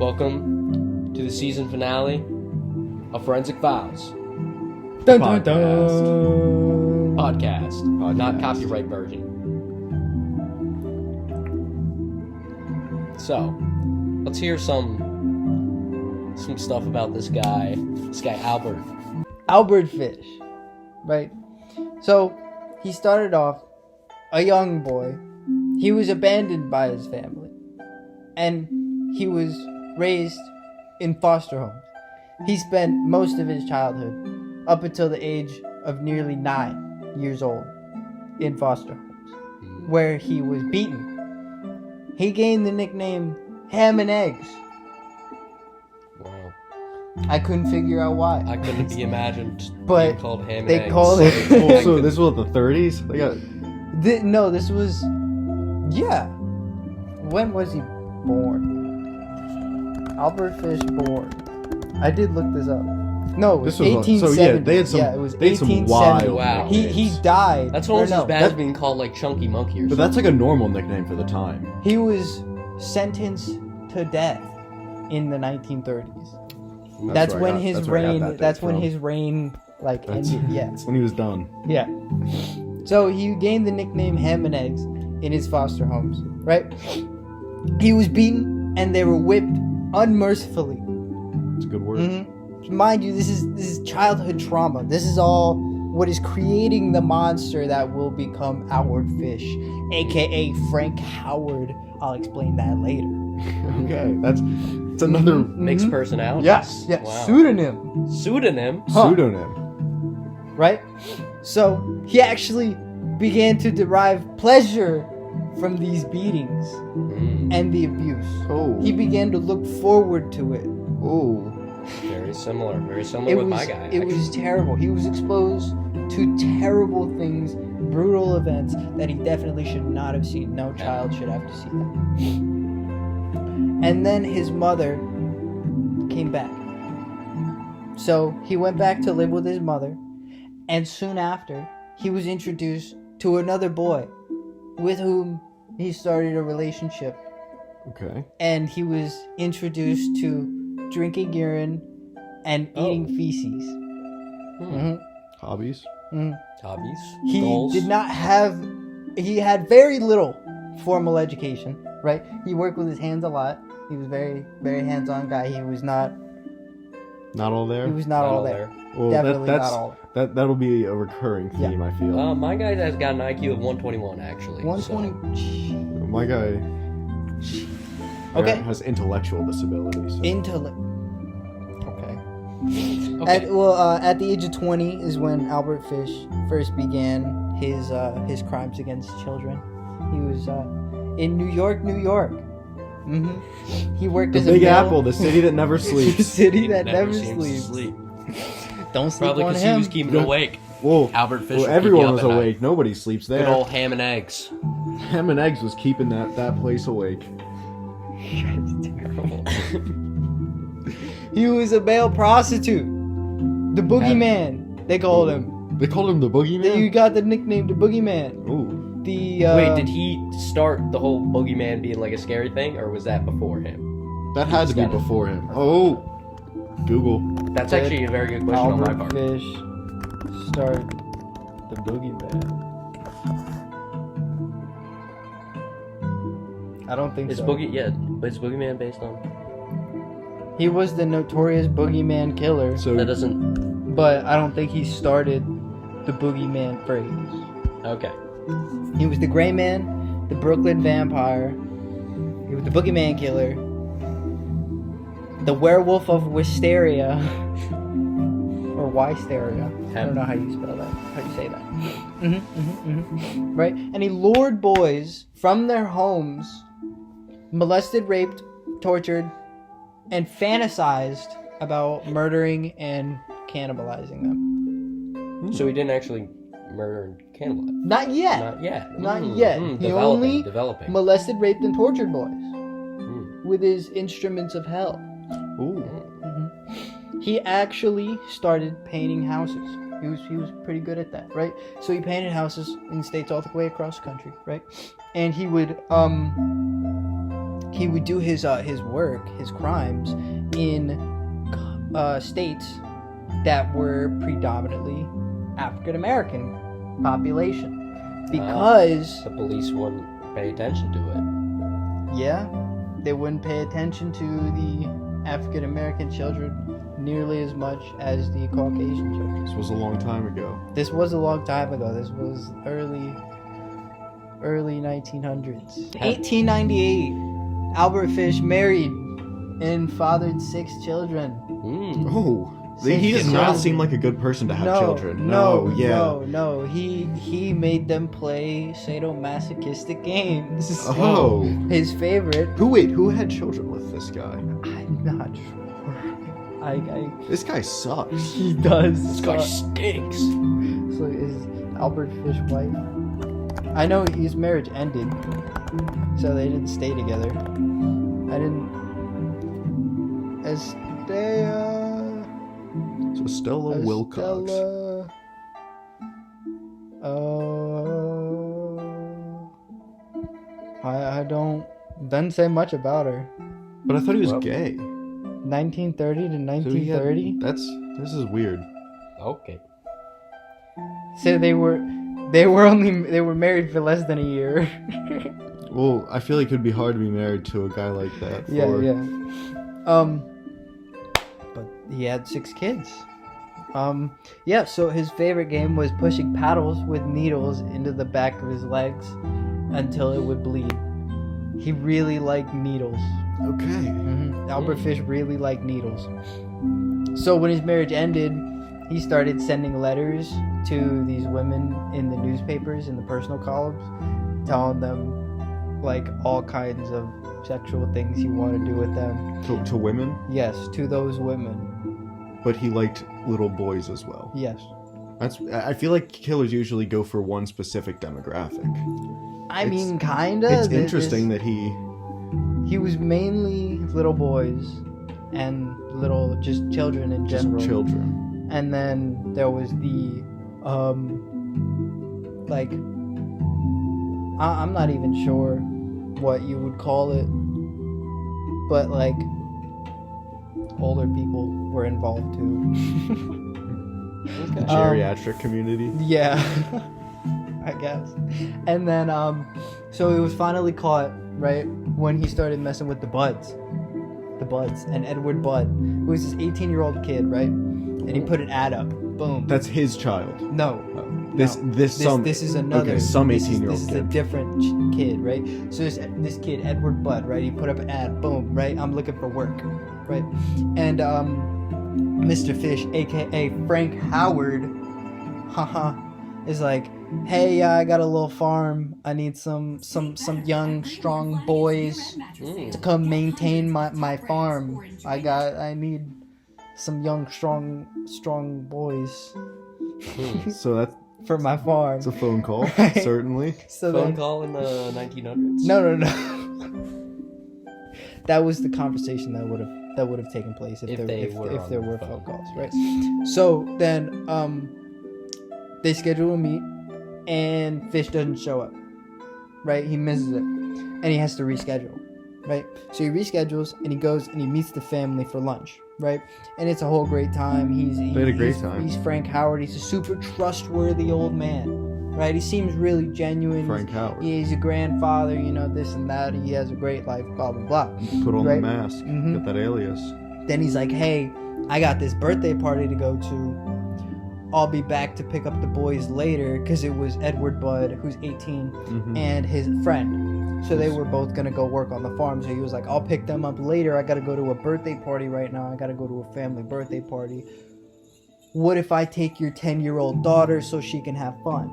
Welcome to the season finale of Forensic Files Dun, dun, dun. podcast, not copyright version. So, let's hear some stuff about this guy Albert. Albert Fish, right? So, he started off a young boy. He was abandoned by his family, and he was raised in foster homes. He spent most of his childhood, up until the age of nearly 9 years old, in foster homes, where he was beaten. He gained the nickname Ham and Eggs. Wow. I couldn't figure out why. I couldn't be imagined But being called Ham and they Eggs. called it- Oh, so this was the 30s? They got No, this was... Yeah. When was he born? Albert Fish born. I did look this up. No, it was This was 1870. so yeah, they had some Yeah, it was they had some 1870. wild Wow. He nicknames. died. That's almost or no, as bad as being called like Chunky Monkey or But something. that's like a normal nickname for the time. He was sentenced to death in the 1930s. That's where I when got- his that's where I got reign. that That's date when from. his reign like That's, ended. Yeah. that's when he was done. Yeah. So he gained the nickname Ham and Eggs in his foster homes, right? He was beaten and they were whipped unmercifully. It's a good word. Mind you, this is childhood trauma. This is all what is creating the monster that will become Albert Fish, aka Frank Howard. I'll explain that later. Okay, it's another Mixed personality. Yes, yeah, Wow. pseudonym. Pseudonym. Huh. pseudonym. Right? So he actually began to derive pleasure from these beatings and the abuse. Oh, He began to look forward to it. oh, Very similar It with was my guy. it was terrible. He was exposed to terrible things, brutal events that he definitely should not have seen. No child should have to see that. And then his mother came back. So he went back to live with his mother, and soon after, he was introduced to another boy with whom he started a relationship. okay. And he was introduced to drinking urine and eating feces. Mhm. Hobbies. Mhm. Hobbies. He Goals. did not have. He had very little formal education. Right. He worked with his hands a lot. He was very, very hands-on guy. He was not. Not all there. He was not all there. Well, Definitely that's not all. that'll be a recurring theme. I feel. My guy has got an IQ of 121 actually. 120. My guy. Okay. Has intellectual disabilities. So. Intellect. Okay. So. Okay. At the age of 20 is when Albert Fish first began his crimes against children. He was in New York, New York. He worked The as Big a mail- Apple, the city that never the sleeps. city that never seems to sleeps. sleep. Don't sleep Probably on because he him. was keeping Yeah. awake. Whoa. Albert Fish. Well, would keep everyone you up was at night. awake. Nobody sleeps there. Good old Ham and Eggs. Ham and Eggs was keeping that place awake. Terrible. He was a male prostitute. The boogeyman, they called him. They called him the Boogeyman. You got the nickname, the boogeyman. Ooh. The Wait, did he start the whole boogeyman being like a scary thing, or was that before him? That had to be got it. before him. Oh. Google. That's Did actually a very good question on my Albert part. Fish start the boogeyman? I don't think Is so. but is boogeyman based on? He was the notorious boogeyman killer, So That doesn't. but I don't think he started the boogeyman phrase. Okay. He was the Gray Man, the Brooklyn Vampire. He was the boogeyman killer, the Werewolf of Wisteria, or Wisteria. I don't know how you spell that. How you say that? Right? And he lured boys from their homes, molested, raped, tortured, and fantasized about murdering and cannibalizing them. So he didn't actually murder and cannibalize. Not yet. Not yet. Not yet. He only developing. molested, raped, and tortured boys Mm. with his instruments of hell. Ooh. He actually started painting houses. He was pretty good at that, right? So he painted houses in states all the way across the country, right? And he he would do his work, his crimes, in states that were predominantly African American population, because the police wouldn't pay attention to it. yeah, they wouldn't pay attention to the African American children nearly as much as the Caucasian children. This was a long time ago. This was a long time ago. This was early 1900s. 1898. Albert Fish married and fathered 6 children. Oh, Six he does not children. seem like a good person to have No, children. no. He made them play sadomasochistic games. Oh. His favorite. Who had children with this guy? I'm not sure. This guy sucks. He does. This guy stinks. So is Albert Fish wife? I know his marriage ended, so they didn't stay together. So Stella Wilcox. Estella. I don't. Doesn't say much about her. But I thought he was Well. gay. 1930 to So he 1930. this is weird. Okay. So they were married for less than a year. Well, I feel like it'd be hard to be married to a guy like that. Yeah. But he had 6 kids. Yeah, so his favorite game was pushing paddles with needles into the back of his legs until it would bleed. He really liked needles. Okay. Albert Fish really liked needles. So when his marriage ended, he started sending letters to these women in the newspapers, in the personal columns, telling them like all kinds of sexual things he wanted to do with them. To women, Yes, to those women. but he liked little boys as well. Yes. I feel like killers usually go for one specific demographic. I It's- mean, kinda. It's interesting that he he was mainly little boys and little just children in just general. children. And then there was the like I'm not even sure what you would call it, but like older people were involved too. The geriatric community. Yeah, I guess. And then so he was finally caught, right, when he started messing with the Buds, and Edward Budd, who was this 18-year-old kid, right, and he put an ad up. Boom. That's his child. No. This This is another. okay, some this is- 18-year-old This is a kid. different kid, right? So this kid, Edward Budd, right? He put up an ad, boom, right? I'm looking for work, right? And Mr. Fish, aka Frank Howard, is like, hey, I got a little farm. I need some young, strong boys to come maintain my farm. I need some young, strong boys So that's for my farm. a phone call, Right. certainly. So Phone then, call in the 1900s? no. That was the conversation that would have taken place if there were phone calls, right? So then they schedule a meet, and Fish doesn't show up, right? He misses it, and he has to reschedule, right? So he reschedules, and he goes and he meets the family for lunch, right? And it's a whole great time. They had a great time. He's Frank Howard. He's a super trustworthy old man, right? He seems really genuine. Frank Howard. He's a grandfather, this and that. He has a great life, blah, blah, blah. Put on Right. the mask. Mhm. Get that alias. Then he's like, hey, I got this birthday party to go to. I'll be back to pick up the boys later, because it was Edward Budd, who's 18, Mhm. and his friend. So they were both going to go work on the farm. So he was like, I'll pick them up later. I got to go to a birthday party right now. I got to go to a family birthday party. What if I take your 10-year-old daughter so she can have fun?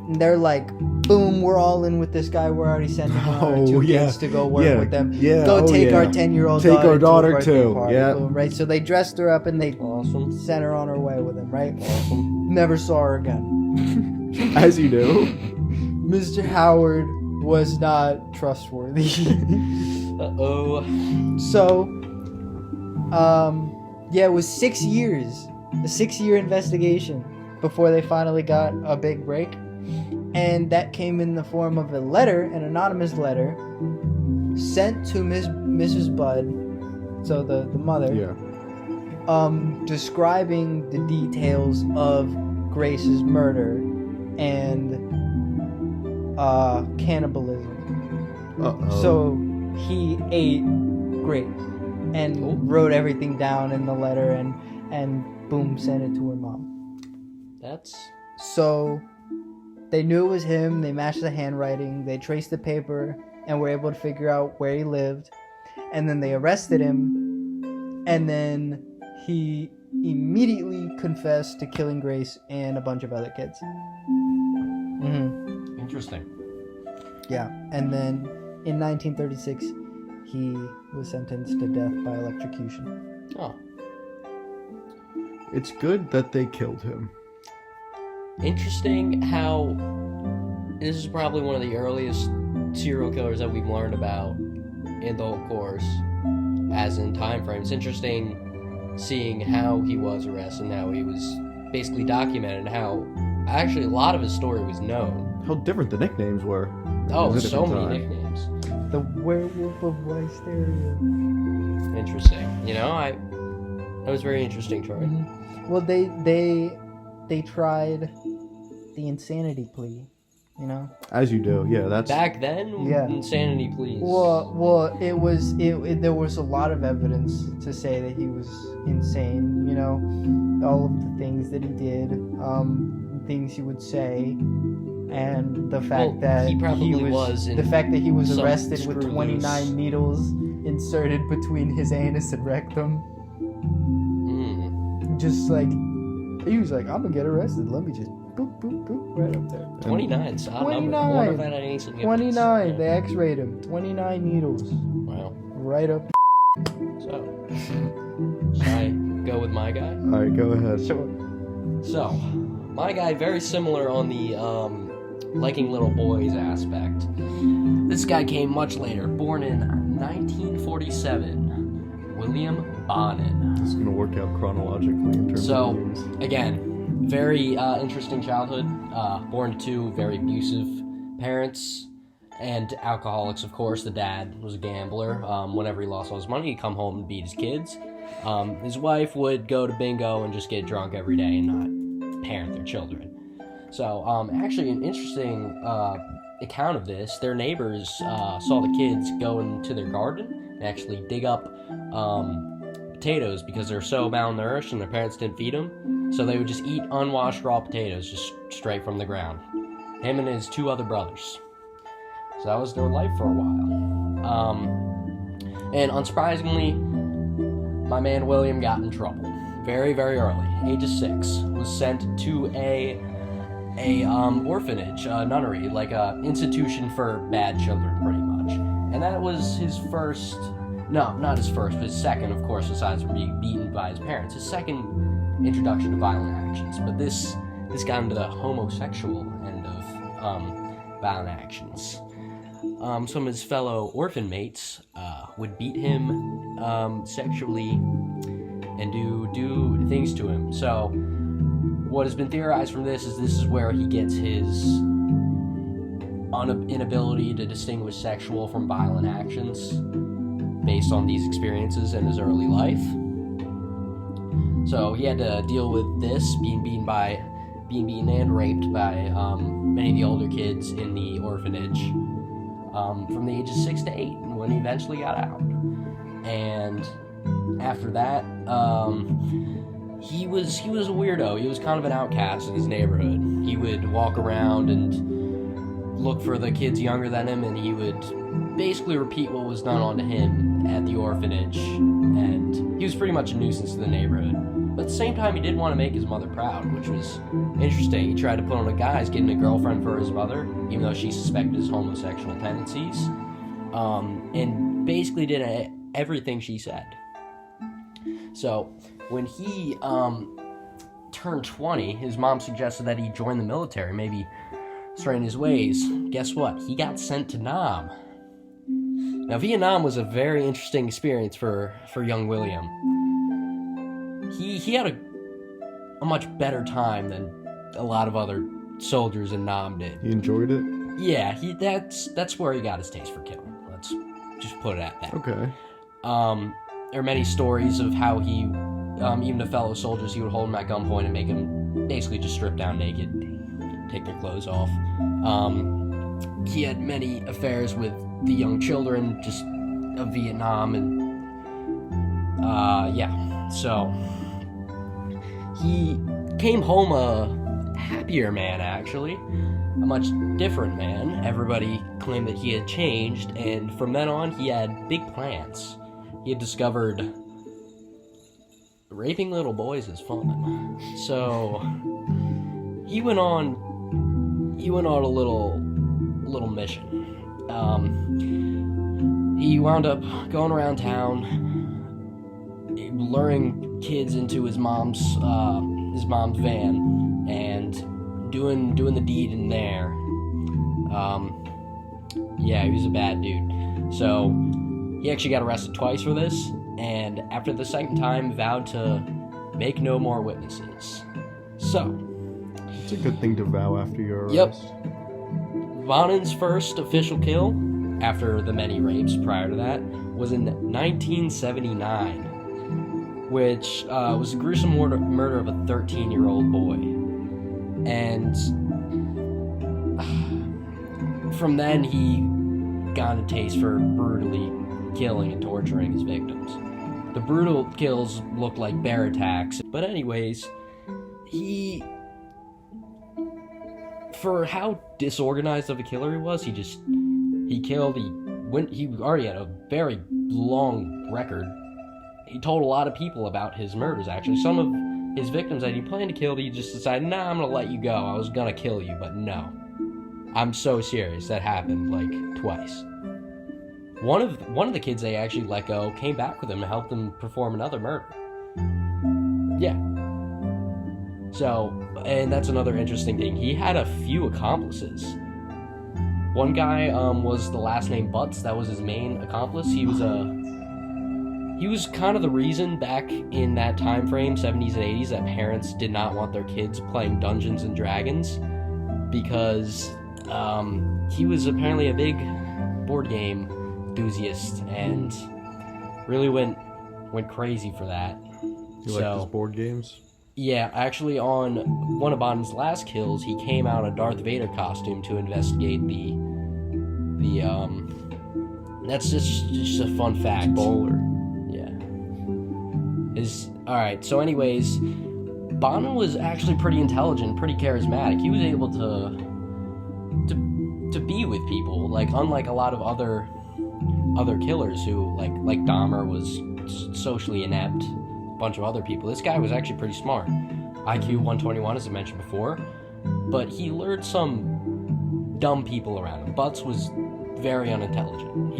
And they're like, boom, we're all in with this guy. We're already sending our Oh, 2 yeah. kids to go work Yeah. with them. Yeah. Go Oh, take yeah. our 10-year-old Take daughter our daughter to a birthday too. party. Yeah. Boom, right? So they dressed her up and they Awesome. sent her on her way with him, right? Awesome. Never saw her again. As you do. Mr. Howard was not trustworthy. Uh-oh. So, yeah, it was 6 years. A 6-year investigation before they finally got a big break. And that came in the form of a letter, an anonymous letter, sent to Mrs. Budd, so the mother, Yeah. describing the details of Grace's murder and cannibalism. Uh-oh. So he ate Grace and wrote everything down in the letter and boom, sent it to her mom. That's So they knew it was him. They matched the handwriting. They traced the paper and were able to figure out where he lived. And then they arrested him. And then he immediately confessed to killing Grace and a bunch of other kids. Mm-hmm. interesting. Yeah. And then in 1936, he was sentenced to death by electrocution. Oh, It's good that they killed him. interesting how this is probably one of the earliest serial killers that we've learned about in the whole course, as in time frame. It's interesting seeing how he was arrested and how he was basically documented, and how actually a lot of his story was known. How different the nicknames were. Oh, It was a so different many time. nicknames. The Werewolf of Wysteria. Interesting. That was very interesting, Troy. Mm-hmm. Well, they tried the insanity plea, you know. As you do. Yeah, that's... Back then, Yeah. insanity, please. Well, there was a lot of evidence to say that he was insane. You know, all of the things that he did, things he would say, and the fact that he probably was was in the fact that he was some arrested with screw 29 loose. needles inserted between his anus and rectum. Mm. Just like he was like, I'm gonna get arrested. Let me just boop boop boop right up there. 29, so I wonder if 29. that had any significance. 29. They X-rayed him. 29 needles Wow. right up. So, should I go with my guy? Alright, go ahead. So, my guy, very similar on the liking little boys aspect. This guy came much later, born in 1947, William Bonin. It's going to work out chronologically in terms So, of names. again, very interesting childhood. Born to two very abusive parents and alcoholics, of course. The dad was a gambler. Whenever he lost all his money, he'd come home and beat his kids. His wife would go to bingo and just get drunk every day and not parent their children. So, actually, an interesting account of this, their neighbors saw the kids go into their garden and actually dig up potatoes because they're so malnourished and their parents didn't feed them. So they would just eat unwashed raw potatoes just straight from the ground. Him and his two other brothers. So that was their life for a while. And unsurprisingly, my man William got in trouble very, very early. Age of 6, was sent to a orphanage, a nunnery, like a institution for bad children, pretty much. And that was his first, no, not his first, but his second, of course, aside from being beaten by his parents, his second introduction to violent actions. But this got into the homosexual end of violent actions. Some of his fellow orphan mates would beat him sexually and do things to him. So what has been theorized from this is where he gets his inability to distinguish sexual from violent actions based on these experiences in his early life. So he had to deal with this, being beaten and raped by many of the older kids in the orphanage from the ages 6 to 8 when he eventually got out. And after that, he was a weirdo. He was kind of an outcast in his neighborhood. He would walk around and look for the kids younger than him, and he would basically repeat what was done onto him at the orphanage. And he was pretty much a nuisance to the neighborhood. But at the same time, he did want to make his mother proud, which was interesting. He tried to put on a guise, getting a girlfriend for his mother, even though she suspected his homosexual tendencies, and basically did everything she said. So when he turned 20, his mom suggested that he join the military, maybe straighten his ways. Guess what? He got sent to Nam. Now, Vietnam was a very interesting experience for young William. He had a much better time than a lot of other soldiers in Nam did. He enjoyed it? Yeah, that's where he got his taste for killing. just put it at that. Okay. There are many stories of how he, even to fellow soldiers, he would hold them at gunpoint and make them basically just strip down naked, take their clothes off. He had many affairs with the young children just of Vietnam, and so he came home a happier man, actually, a much different man. Everybody claimed that he had changed, and from then on, he had big plans. He had discovered raping little boys is fun, so he went on a little mission. He wound up going around town, luring kids into his mom's van and doing the deed in there. He was a bad dude. So he actually got arrested twice for this, and after the second time vowed to make no more witnesses. So It's a good thing to vow after your arrest. Yep. Bonin's first official kill, after the many rapes prior to that, was in 1979, which was a gruesome murder of a 13-year-old boy. And from then, he got a taste for brutally killing and torturing his victims. The brutal kills looked like bear attacks, but anyways, for how disorganized of a killer he was, he already had a very long record. He told a lot of people about his murders, actually. Some of his victims that he planned to kill, he just decided, nah, I'm gonna let you go. I was gonna kill you, but no. I'm so serious. That happened, like, twice. One of the kids they actually let go came back with him and helped him perform another murder. Yeah. So, and that's another interesting thing. He had a few accomplices. One guy was the last name Butts. That was his main accomplice. He was kind of the reason back in that time frame, 70s and 80s, that parents did not want their kids playing Dungeons and Dragons, because he was apparently a big board game enthusiast and really went crazy for that. You like his board games? Yeah, actually, on one of Bonin's last kills, he came out in a Darth Vader costume to investigate the that's just a fun fact. Baller. Yeah. Alright, so anyways, Bonin was actually pretty intelligent, pretty charismatic. He was able to be with people, like, unlike a lot of other killers who, like Dahmer was socially inept, a bunch of other people. This guy was actually pretty smart. IQ 121, as I mentioned before, but he lured some dumb people around him. Butts was very unintelligent.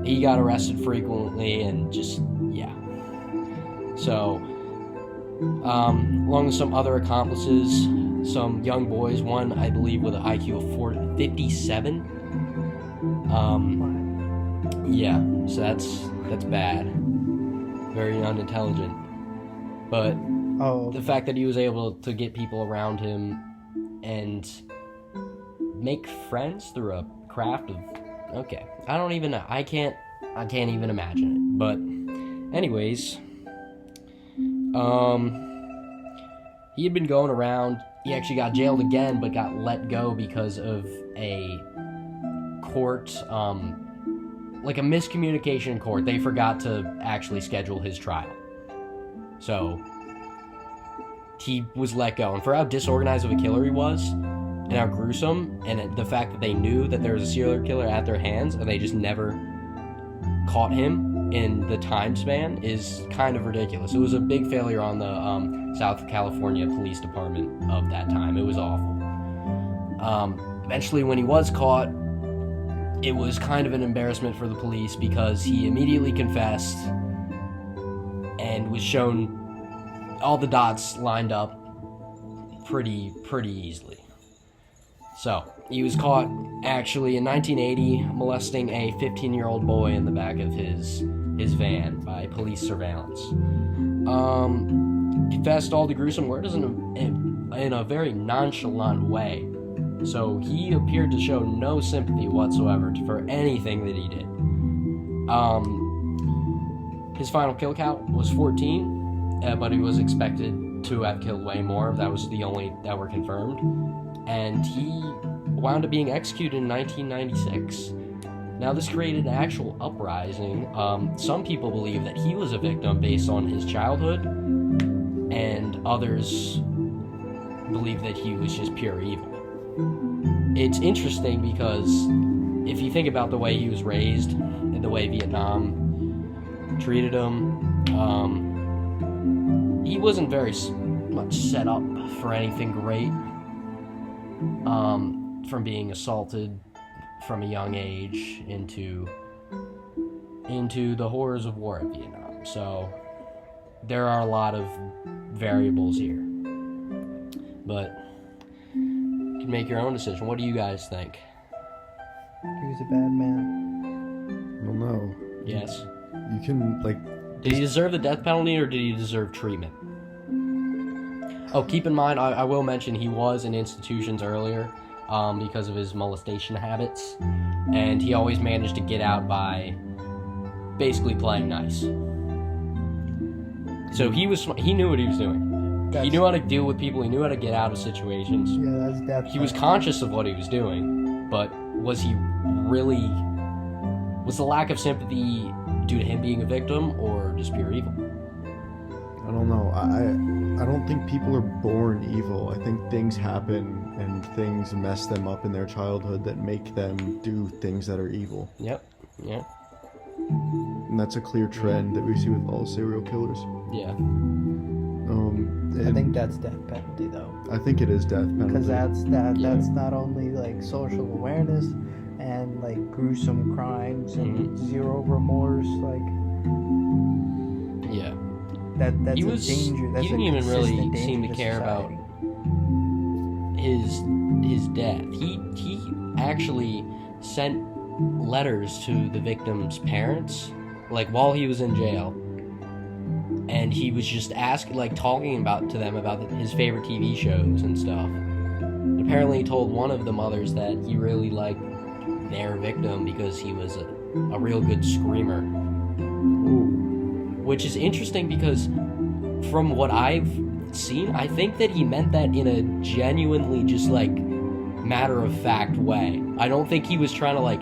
He got arrested frequently and just, yeah. So, along with some other accomplices, some young boys, one, I believe, with an IQ of 57. Yeah, so that's bad. Very unintelligent. But the fact that he was able to get people around him and make friends through a craft of, okay, I don't even know. I can't even imagine it. But anyways, he had been going around. He actually got jailed again, but got let go because of a court, like a miscommunication in court. They forgot to actually schedule his trial. So he was let go. And for how disorganized of a killer he was, and how gruesome, and the fact that they knew that there was a serial killer at their hands, and they just never caught him in the time span, is kind of ridiculous. It was a big failure on the South California Police Department of that time. It was awful. Eventually, when he was caught, it was kind of an embarrassment for the police, because he immediately confessed and was shown all the dots lined up pretty easily. So, he was caught actually in 1980 molesting a 15-year-old boy in the back of his van by police surveillance. Confessed all the gruesome murders in a very nonchalant way. So he appeared to show no sympathy whatsoever for anything that he did. His final kill count was 14, but he was expected to have killed way more. That was the only that were confirmed. And he wound up being executed in 1996. Now, this created an actual uprising. Some people believe that he was a victim based on his childhood, and others believe that he was just pure evil. It's interesting because if you think about the way he was raised and the way Vietnam treated him, he wasn't very much set up for anything great. From being assaulted from a young age into the horrors of war in Vietnam. So there are a lot of variables here. But you can make your own decision. What do you guys think? He was a bad man. I don't know. Yes. You can, like... Did he deserve the death penalty or did he deserve treatment? Oh, keep in mind, I will mention he was in institutions earlier because of his molestation habits, and he always managed to get out by basically playing nice. So he knew what he was doing. He knew how to deal with people. He knew how to get out of situations. Yeah, that's death. He was conscious of what he was doing, but was the lack of sympathy due to him being a victim or just pure evil? I don't know. I don't think people are born evil. I think things happen and things mess them up in their childhood that make them do things that are evil. Yep. And that's a clear trend that we see with all serial killers. Yeah. I think that's death penalty though. I think it is death penalty. Because that's not only like social awareness and like gruesome crimes and zero remorse, like yeah. That's he a danger. That's he didn't even really seem to care about his death. He actually sent letters to the victim's parents, like while he was in jail, and he was just talking to them about his favorite TV shows and stuff. And apparently, he told one of the mothers that he really liked their victim because he was a real good screamer. Which is interesting because from what I've seen, I think that he meant that in a genuinely just like matter-of-fact way. I don't think he was trying to like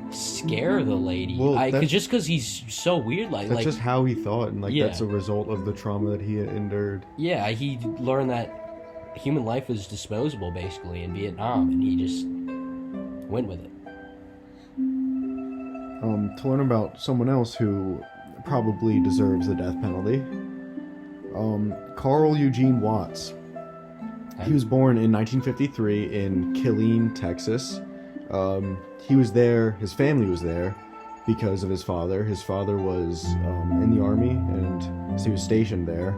scare the lady. Well, just because he's so weird. That's just how he thought, and that's a result of the trauma that he endured. Yeah, he learned that human life is disposable basically in Vietnam, and he just went with it. To learn about someone else who probably deserves the death penalty, Carl Eugene Watts. He was born in 1953 in Killeen, Texas. He was there, his family was there because of his father. His father was in the army, and so he was stationed there.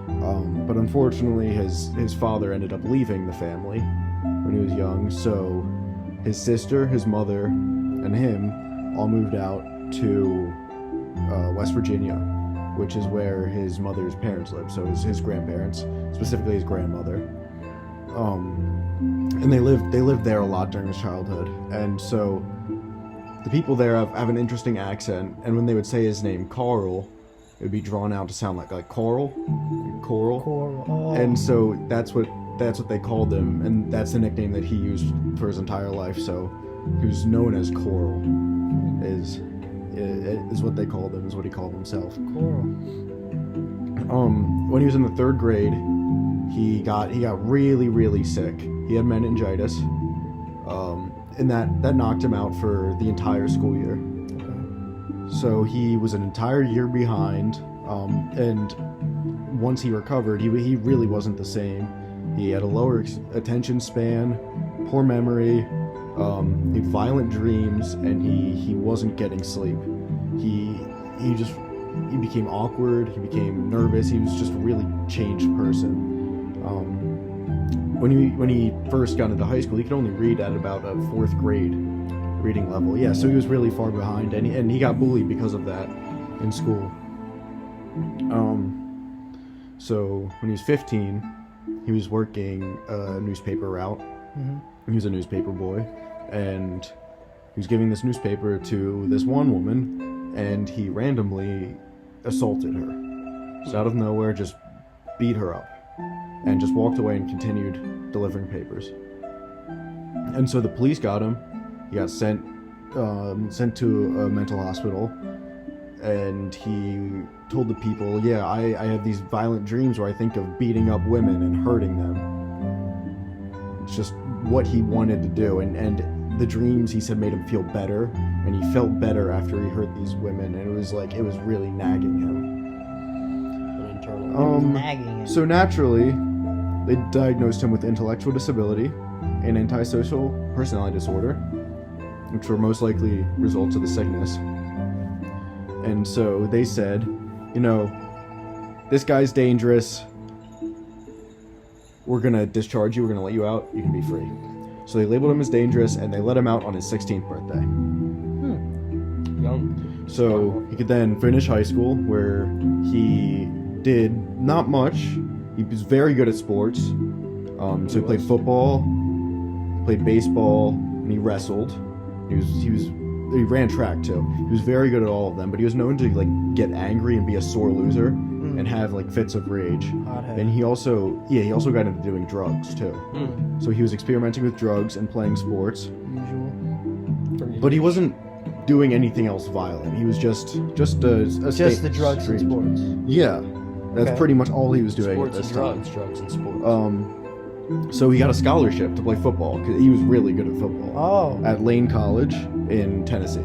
But unfortunately, his father ended up leaving the family when he was young, so his sister, his mother, and him all moved out to West Virginia, which is where his mother's parents lived, so his grandparents, specifically his grandmother. And they lived there a lot during his childhood, and so the people there have an interesting accent, and when they would say his name, Carl, it would be drawn out to sound like coral. Oh. And so that's what they called him, and that's the nickname that he used for his entire life, so he was known as Coral, is what they called him, is what he called himself. Coral. When he was in the 3rd grade, he got really, really sick. He had meningitis, and that knocked him out for the entire school year. Okay. So he was an entire year behind, and once he recovered, he really wasn't the same. He had a lower attention span, poor memory, he had violent dreams, and he wasn't getting sleep. He became awkward, he became nervous, he was just a really changed person. When he first got into high school, he could only read at about a 4th grade reading level. Yeah, so he was really far behind, and he got bullied because of that in school. So when he was 15, he was working a newspaper route, He was a newspaper boy, and he was giving this newspaper to this one woman, and he randomly assaulted her. Just out of nowhere, just beat her up, and just walked away and continued delivering papers. And so the police got him. He got sent to a mental hospital, and he told the people, yeah, I have these violent dreams where I think of beating up women and hurting them. It's just what he wanted to do, and the dreams, he said, made him feel better, and he felt better after he hurt these women, and it was really nagging him. An internal. Nagging him. So naturally, they diagnosed him with intellectual disability and antisocial personality disorder, which were most likely results of the sickness. And so they said, this guy's dangerous. We're gonna discharge you, we're gonna let you out, you can be free. So they labeled him as dangerous, and they let him out on his 16th birthday. Young. So he could then finish high school, where he did not much. He was very good at sports. So he played football, played baseball, and he wrestled. He ran track too. He was very good at all of them, but he was known to get angry and be a sore loser and have fits of rage. Hothead. And he also got into doing drugs too. So he was experimenting with drugs and playing sports, Usual. but he wasn't doing anything else violent. He was just Just the drugs and sports. Yeah, that's Okay. pretty much all he was doing. Sports at and this time. drugs and sports. So he got a scholarship to play football because he was really good at football. Oh. At Lane College in Tennessee.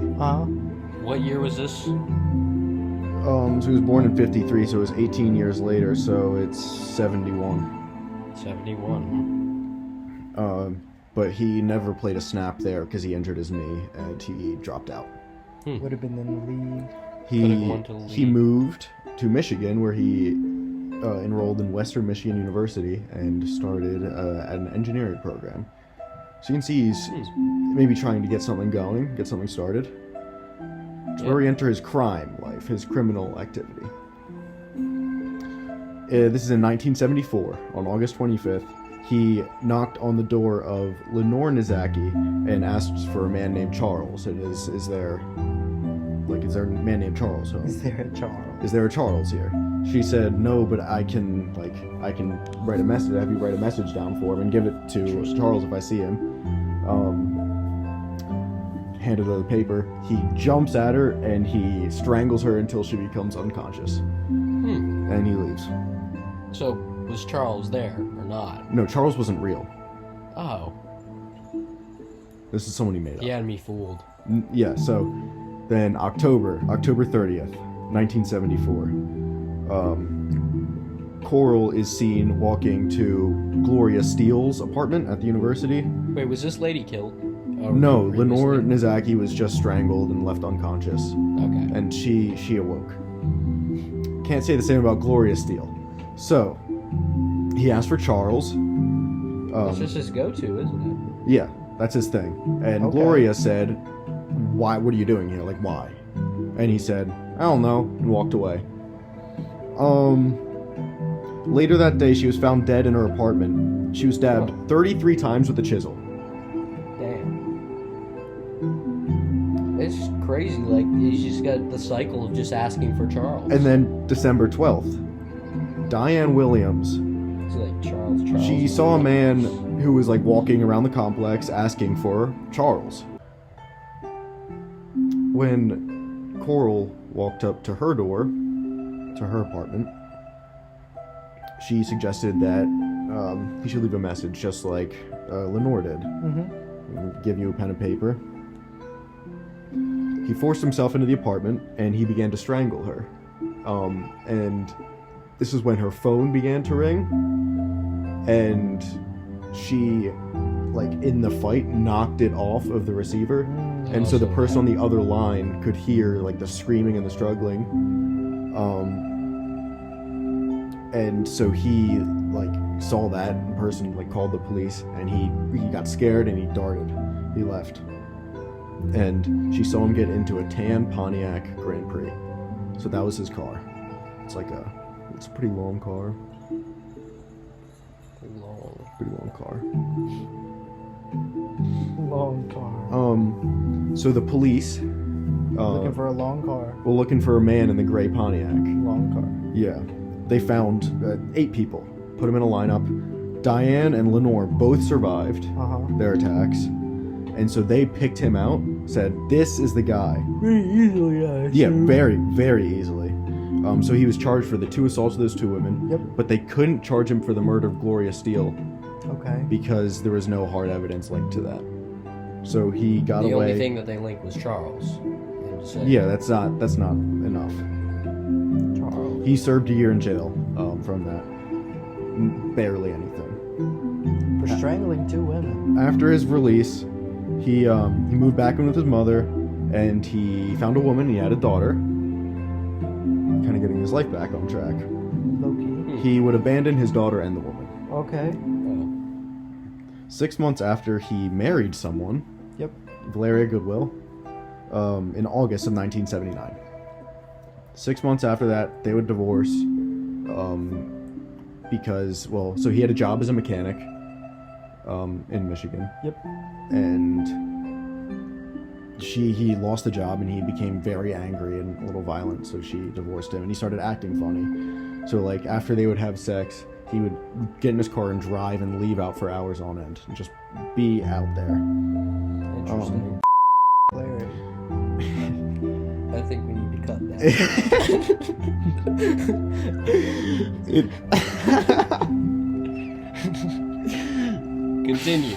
What year was this? So he was born in 53, so it was 18 years later, so it's 71. 71. But he never played a snap there because he injured his knee and he dropped out. Would have been in the league. Could've gone to the He league. moved to Michigan, where he enrolled in Western Michigan University and started an engineering program. So you can see he's maybe trying to get something going, get something started. It's where we enter his crime life, his criminal activity. This is in 1974, on August 25th. He knocked on the door of Lenore Nizaki and asked for a man named Charles. And is there a man named Charles home? Is there a Charles? Is there a Charles here? She said, no, but I can write a message, have you write a message down for him and give it to Charles if I see him. Handed her the paper. He jumps at her and he strangles her until she becomes unconscious. And he leaves. So, was Charles there or not? No, Charles wasn't real. Oh, This is someone he made up. he had me fooled. Yeah, so then October 30th, 1974. Coral is seen walking to Gloria Steele's apartment at the university. Wait, was this lady killed? Oh, No, previously? Lenore Nizaki was just strangled and left unconscious, Okay. and she awoke. Can't say the same about Gloria Steele. So, he asked for Charles. That's just his go-to, isn't Yeah, that's his thing. And Okay. Gloria said, "Why? What are you doing here? Like, why?" And he said, "I don't know," and walked away. Later that day, she was found dead in her apartment. She was stabbed 33 times with a chisel. it? Damn. It's crazy. He's just got the cycle of just asking for Charles. And then December 12th, Diane Williams. It's like Charles. She saw a man who was walking around the complex asking for Charles. When Coral walked up to her door, to her apartment, she suggested that he should leave a message just like Lenore did. Give you a pen and paper. He forced himself into the apartment and he began to strangle her. And this is when her phone began to ring. And she, in the fight, knocked it off of the receiver. And so the person on the other line could hear, the screaming and the struggling. And so he, saw that in person, called the police, and he got scared and he darted. He left. And she saw him get into a tan Pontiac Grand Prix. So that was his car. It's a pretty long car. Pretty long car. Long car. So the police Looking for a long car. were looking for a man in the gray Pontiac. Long car. Yeah. They found 8 people, put them in a lineup. Diane and Lenore both survived their attacks. And so they picked him out, said, this is the guy. Pretty easily, actually. Yeah, very, very easily. So he was charged for the 2 assaults of those 2 women. Yep. But they couldn't charge him for the murder of Gloria Steele Okay. because there was no hard evidence linked to that. So he got The away. only thing that they linked was Charles. They just said, Yeah, that's not enough. Charles. He served a year in jail from that. Barely anything. For strangling 2 women. After his release, he moved back in with his mother, and he found a woman. He had a daughter. Kind of getting his life back on track. Low-key. He would abandon his daughter and the woman. Okay. Oh, 6 months after he married someone, Yep. Valeria Goodwill, in August of 1979. 6 months after that, they would divorce. Because, well, so he had a job as a mechanic in Michigan. Yep. And he lost the job and he became very angry and a little violent, so she divorced him and he started acting funny. So like after they would have sex, he would get in his car and drive and leave out for hours on end and just be out there. interesting. Larry. I think we need to cut that. It Continue.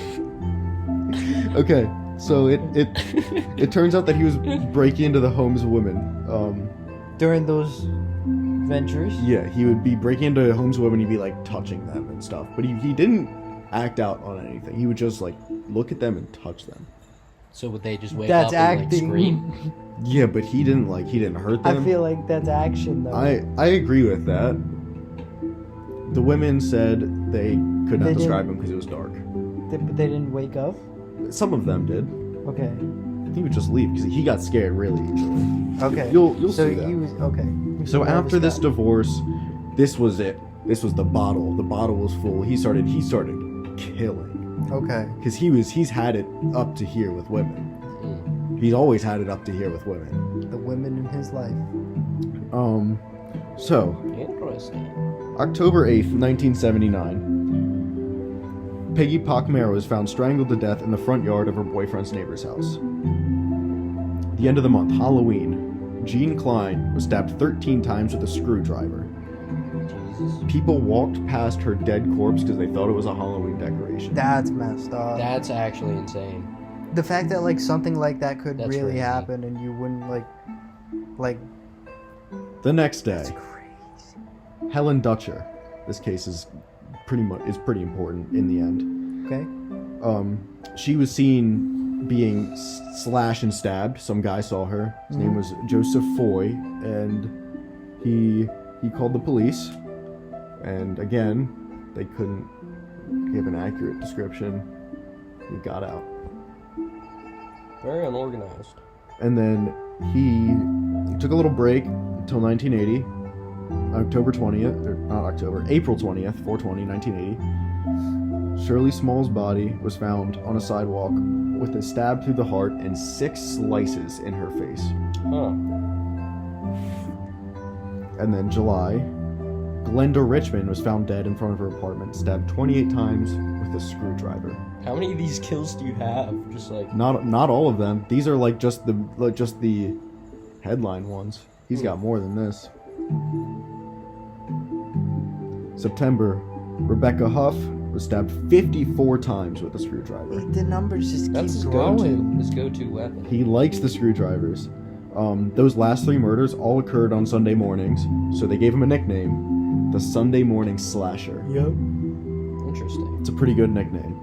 okay, so it turns out that he was breaking into the homes of women. During those ventures? Yeah, he would be breaking into homes of women. He'd be like touching them and stuff, but he didn't act out on anything. He would just like look at them and touch them. So would they just wake That's up and acting. like scream? Yeah, but he didn't hurt them. I feel like that's action, though. I agree with that. The women said they could not They describe didn't- him because it was dark. But they didn't wake up? Some of them did. Okay. He would just leave because he got scared really easily. Okay. You'll so see that. he was okay. So Where after was this that? divorce, this was it. This was the bottle. The bottle was full. He started killing Okay. because he's had it up to here with women. Mm. He's always had it up to here with women. The women in his life. So Interesting. October 8th, 1979, Peggy Pochmara was found strangled to death in the front yard of her boyfriend's neighbor's house. The end of the month, Halloween, Jean Klein was stabbed 13 times with a screwdriver. Jesus. People walked past her dead corpse because they thought it was a Halloween decoration. That's messed up. That's actually insane. The fact that like something like that could That's really crazy. happen and you wouldn't like The next day, it's crazy. Helen Dutcher. This case is pretty important in the end. Okay. She was seen being slashed and stabbed. Some guy saw her. His name was Joseph Foy, and he called the police. And again, they couldn't give an accurate description. He got out. Very unorganized. And then he took a little break until 1980. April 20th, 4/20, 1980. Shirley Small's body was found on a sidewalk with a stab through the heart and 6 slices in her face. Huh. And then July, Glenda Richmond was found dead in front of her apartment, stabbed 28 times with a screwdriver. How many of these kills do you have? Just like Not all of them. These are like just the headline ones. He's got more than this. September, Rebecca Huff was stabbed 54 times with a screwdriver. Like, the numbers just that's his keep go-to. growing. His go-to weapon. He likes the screwdrivers. Those last 3 murders all occurred on Sunday mornings, so they gave him a nickname, the Sunday Morning Slasher. Yep. Interesting. It's a pretty good nickname.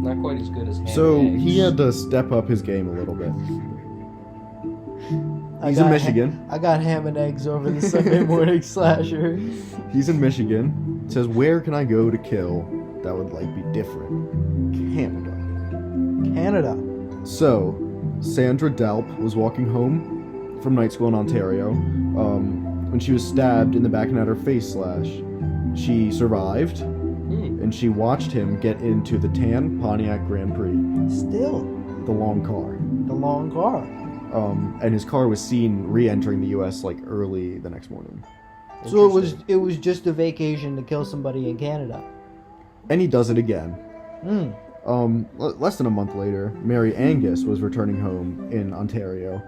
Not quite as good as ham So and eggs. he had to step up his game a little bit. I He's in got Michigan. I got ham and eggs over the Sunday morning slasher. He's in Michigan. Says, where can I go to kill that would like be different? Canada. Canada. So, Sandra Dalp was walking home from night school in Ontario when she was stabbed in the back and had her face slashed. She survived, and and she watched him get into the tan Pontiac Grand Prix, Still, the long car. the long car. And his car was seen re-entering the U.S. like early the next morning. So it was just a vacation to kill somebody in Canada. And he does it again. Hmm. Less than a month later, Mary Angus was returning home in Ontario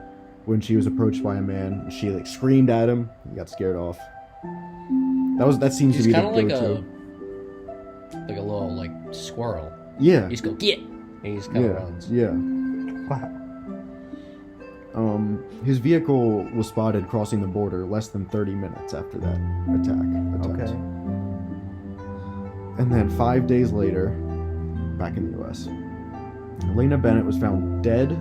when she was approached by a man. She like screamed at him. He got scared off. That seems He's to be the kind of like go-to. like a little like squirrel. Yeah. He just go get, and he just kind of runs. Yeah. Wow. His vehicle was spotted crossing the border less than 30 minutes after that attempt. Okay. And then 5 days later, back in the U.S., Elena Bennett was found dead,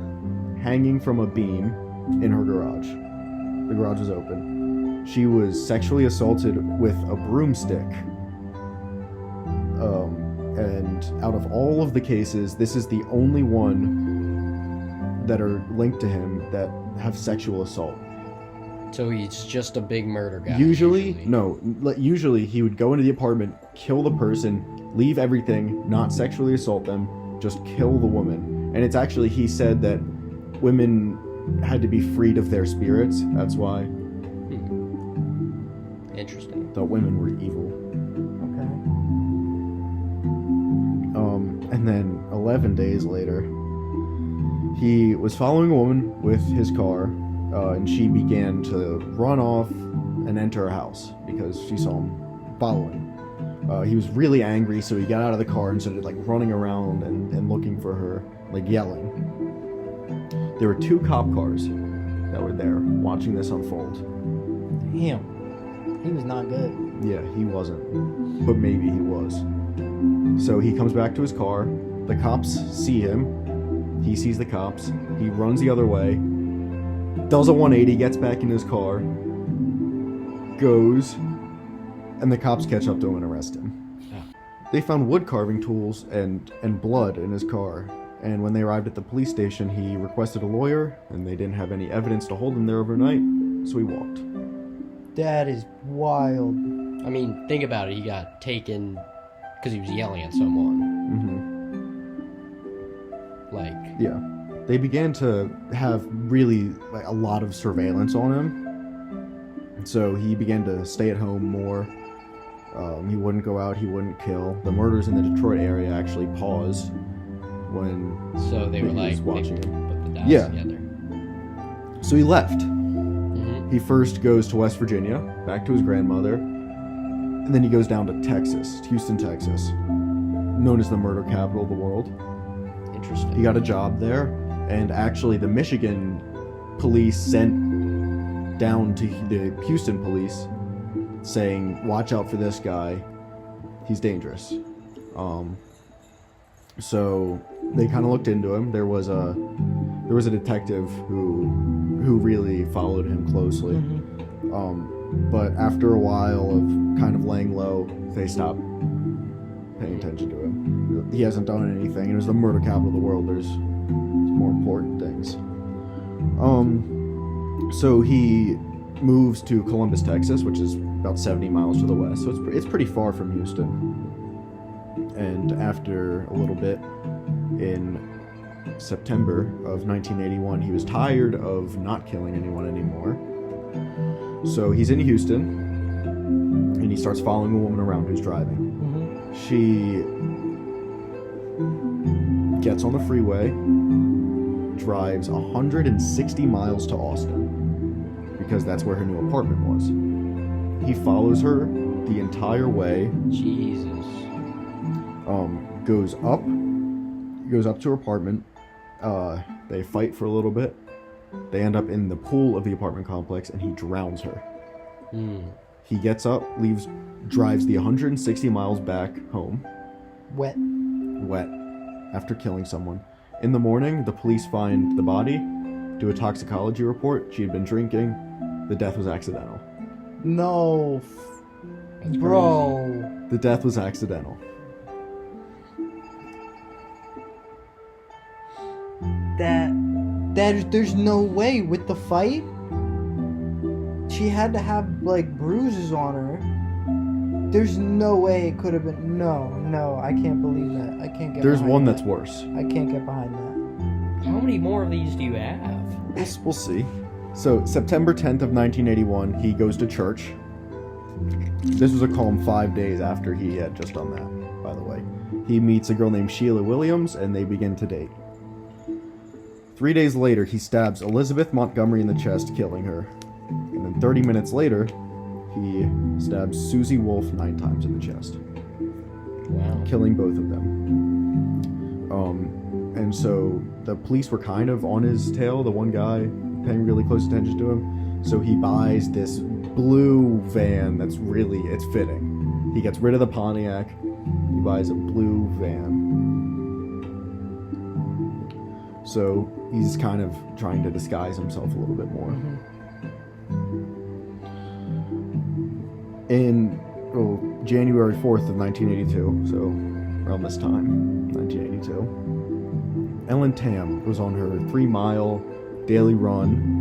hanging from a beam in her garage. The garage was open. She was sexually assaulted with a broomstick. And out of all of the cases, this is the only one that are linked to him that have sexual assault. So he's just a big murder guy. Usually he would go into the apartment, kill the person, leave everything, not sexually assault them, just kill the woman. And it's actually, he said that women had to be freed of their spirits. That's why. Interesting. Thought women were evil. Okay. And then 11 days later, he was following a woman with his car, and she began to run off and enter her house because she saw him following. He was really angry, so he got out of the car and started like running around and looking for her, like yelling. There were 2 cop cars that were there watching this unfold. Damn. He was not good. Yeah, he wasn't, but maybe he was. So he comes back to his car. The cops see him. He sees the cops. He runs the other way. Does a 180, gets back in his car. Goes. And the cops catch up to him and arrest him. They found wood carving tools and blood in his car. And when they arrived at the police station, he requested a lawyer, and they didn't have any evidence to hold him there overnight, so he walked. That is wild. I mean, think about it. He got taken because he was yelling at someone. Like, Yeah. They began to have really like a lot of surveillance on him. So he began to stay at home more. He wouldn't go out, he wouldn't kill. The murders in the Detroit area actually paused when so they were he was like, watching they him. put the dots Yeah. together. So he left. Mm-hmm. He first goes to West Virginia, back to his grandmother, and then he goes down to Texas, Houston, Texas, known as the murder capital of the world. Interesting. He got a job there, and actually the Michigan police sent down to the Houston police saying, watch out for this guy, he's dangerous. So they kind of looked into him. There was a detective who really followed him closely. But after a while of kind of laying low, they stopped paying attention to him. He hasn't done anything. It was the murder capital of the world. There's more important things. So he moves to Columbus, Texas, which is about 70 miles to the west. So it's pretty far from Houston. And after a little bit, in September of 1981, he was tired of not killing anyone anymore. So he's in Houston, and he starts following a woman around who's driving. She gets on the freeway, drives 160 miles to Austin, because that's where her new apartment was. He follows her the entire way, Jesus. goes up to her apartment. They fight for a little bit. They end up in the pool of the apartment complex, and he drowns her. He gets up, leaves, drives the 160 miles back home, Wet. after killing someone. In the morning, the police find the body, do a toxicology report. She had been drinking. The death was accidental. No. That's Bro. The death was accidental. There's no way with the fight. She had to have like bruises on her. There's no way it could have been. No, I can't believe that. I can't get. There's behind one that. that's worse. I can't get behind that. How many more of these do you have? We'll see. So, September 10th of 1981, he goes to church. This was a calm 5 days after he had just done that, by the way. He meets a girl named Sheila Williams, and they begin to date. 3 days later, he stabs Elizabeth Montgomery in the chest, killing her. And then 30 minutes later, he stabs Susie Wolf 9 times in the chest, Wow. killing both of them. And so the police were kind of on his tail, the one guy paying really close attention to him. So he buys this blue van that's it's fitting. He gets rid of the Pontiac. He buys a blue van. So he's kind of trying to disguise himself a little bit more. In January 4th of 1982, so around this time, 1982, Ellen Tam was on her 3-mile daily run.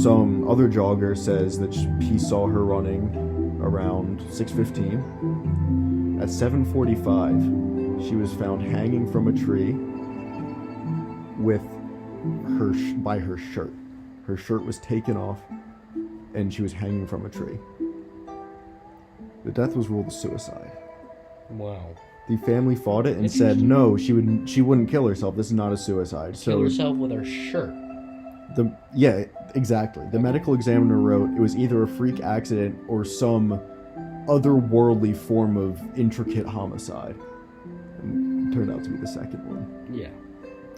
Some other jogger says that he saw her running around 6:15. At 7:45, she was found hanging from a tree with by her shirt. Her shirt was taken off, and she was hanging from a tree. The death was ruled a suicide. Wow. The family fought it and If you said just- no, she wouldn't kill herself. This is not a suicide. Kill So herself with her shirt. yeah, exactly. The medical examiner wrote it was either a freak accident or some otherworldly form of intricate homicide. And it turned out to be the second one. Yeah.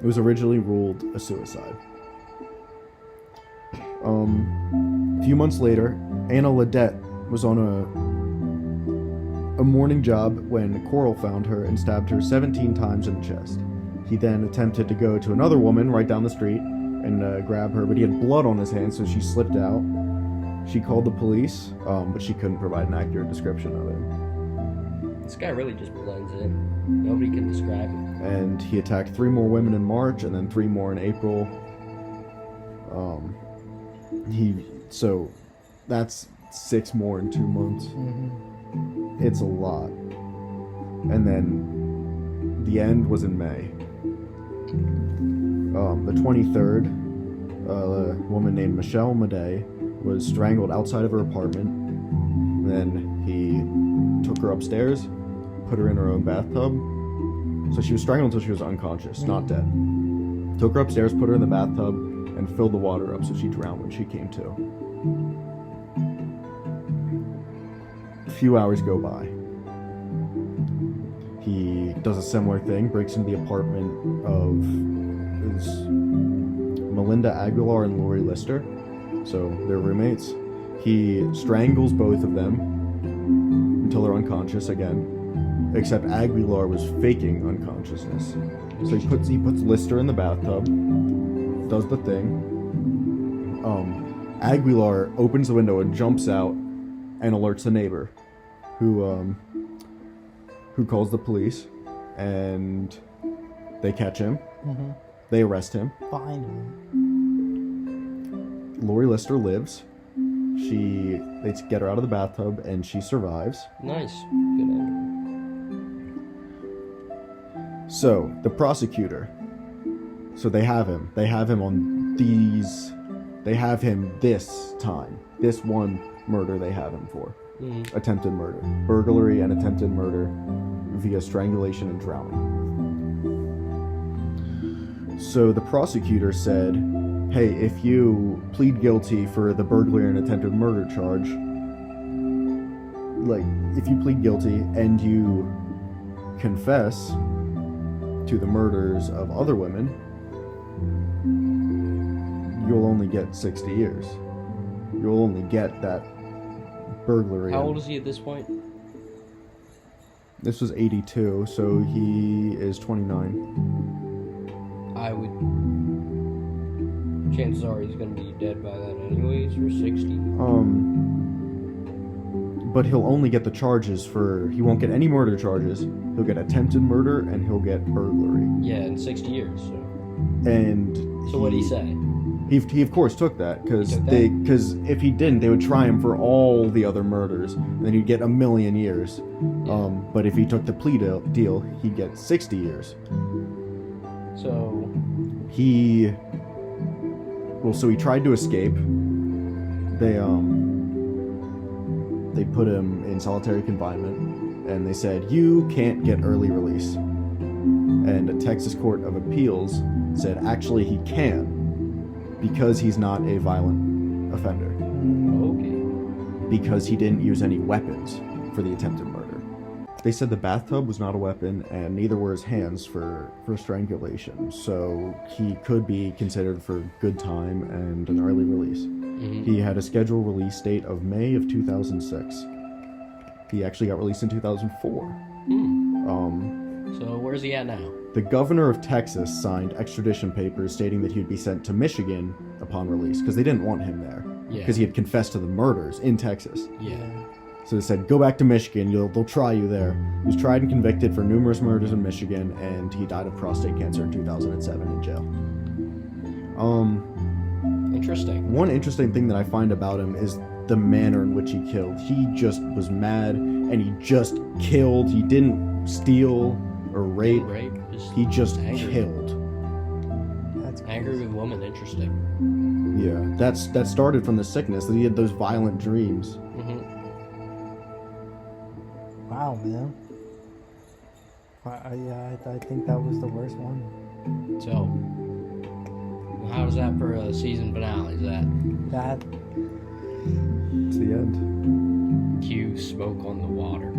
It was originally ruled a suicide. A few months later, Anna Ledette was on a morning job when Coral found her and stabbed her 17 times in the chest. He then attempted to go to another woman right down the street and grab her, but he had blood on his hands, so she slipped out. She called the police, but she couldn't provide an accurate description of him. This guy really just blends in. Nobody can describe him. And he attacked 3 more women in March and then 3 more in April. So that's 6 more in 2 months. It's a lot. And then the end was in May. The 23rd, a woman named Michelle Madej was strangled outside of her apartment. Then he took her upstairs, put her in her own bathtub. So she was strangled until she was unconscious, not dead. Took her upstairs, put her in the bathtub, and filled the water up so she drowned when she came to. A few hours go by. He does a similar thing, breaks into the apartment of Melinda Aguilar and Lori Lister. So they're roommates. He strangles both of them until they're unconscious again. Except Aguilar was faking unconsciousness. So he puts Lister in the bathtub, does the thing. Aguilar opens the window and jumps out and alerts a neighbor, who calls the police, and they catch him. They arrest him. Finally. Lori Lister lives. They get her out of the bathtub, and she survives. Nice. Good ending. So, the prosecutor. So they have him. They have him on these. They have him this time. This one murder they have him for. Attempted murder. Burglary and attempted murder via strangulation and drowning. So the prosecutor said, hey, if you plead guilty for the burglary and attempted murder charge, if you plead guilty and you confess to the murders of other women, you'll only get 60 years. You'll only get that burglary. How old is he at this point? This was 82, so he is 29. Chances are he's gonna be dead by then anyways, or 60. But he'll only get the charges he won't get any murder charges. He'll get attempted murder and he'll get burglary. Yeah, in 60 years. So And what'd he say? He of course took that because He took that? because if he didn't, they would try him for all the other murders, and then he'd get 1,000,000 years. But if he took the plea deal, he'd get 60 years. So So he tried to escape. They put him in solitary confinement, and they said, "You can't get early release." And a Texas Court of Appeals said, "Actually, he can, because he's not a violent offender, Okay. because he didn't use any weapons for the attempted murder." They said the bathtub was not a weapon, and neither were his hands for strangulation, so he could be considered for good time and an early release. He had a scheduled release date of May of 2006. He actually got released in 2004. So where's he at now? The governor of Texas signed extradition papers stating that he would be sent to Michigan upon release, because they didn't want him there, Yeah. because he had confessed to the murders in Texas. Yeah. So they said, "Go back to Michigan. They'll try you there." He was tried and convicted for numerous murders in Michigan, and he died of prostate cancer in 2007 in jail. Interesting. One interesting thing that I find about him is the manner in which he killed. He just was mad, and he just killed. He didn't steal or rape. Rape. Just He just angry. killed. that's Angry crazy. with women. Interesting. Yeah, that started from the sickness. That he had those violent dreams. Wow, man. I think that was the worst one. So, how's that for a season finale? Is that That It's the end. cue smoke on the water?